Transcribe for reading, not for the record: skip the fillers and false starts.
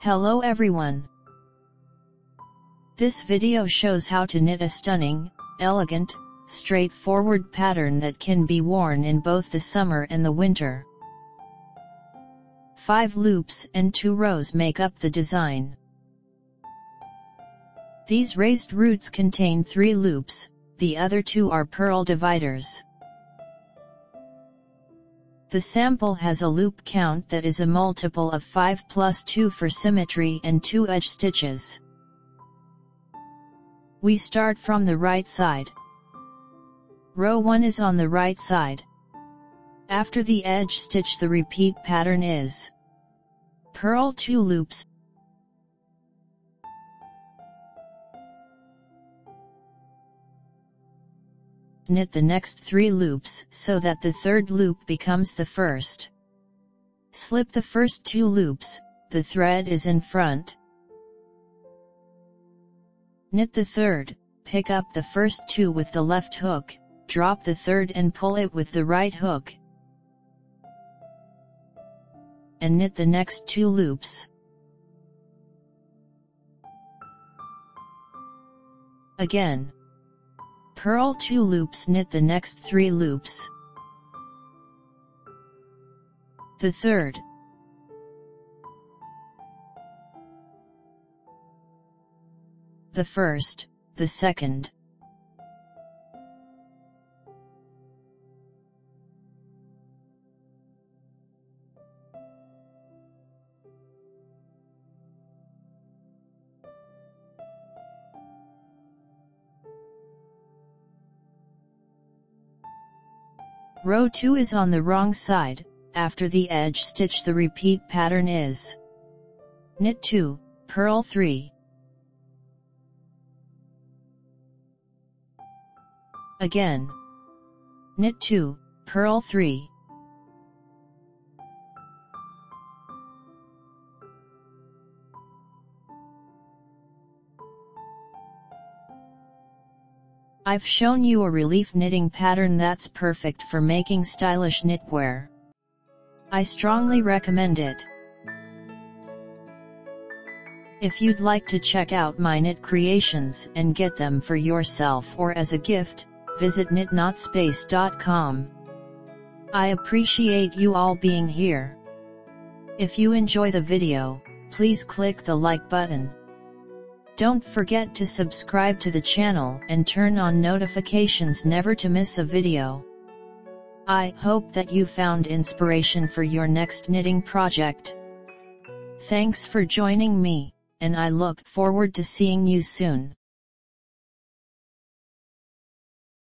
Hello everyone. This video shows how to knit a stunning, elegant, straightforward pattern that can be worn in both the summer and the winter. 5 loops and 2 rows make up the design. These raised roots contain 3 loops, the other 2 are purl dividers. The sample has a loop count that is a multiple of 5 plus 2 for symmetry and 2 edge stitches. We start from the right side. Row 1 is on the right side. After the edge stitch, the repeat pattern is purl 2 loops, knit the next 3 loops so that the third loop becomes the first. Slip the first 2 loops, the thread is in front. Knit the third, pick up the first 2 with the left hook, drop the third and pull it with the right hook, and knit the next 2 loops. Again. Purl 2 loops, knit the next 3 loops. The third. The first, the second. Row 2 is on the wrong side. After the edge stitch, the repeat pattern is knit 2, purl 3. Again. Knit 2, purl 3. I've shown you a relief knitting pattern that's perfect for making stylish knitwear. I strongly recommend it. If you'd like to check out my knit creations and get them for yourself or as a gift, visit knitnotspace.com. I appreciate you all being here. If you enjoy the video, please click the like button. Don't forget to subscribe to the channel and turn on notifications never to miss a video. I hope that you found inspiration for your next knitting project. Thanks for joining me, and I look forward to seeing you soon.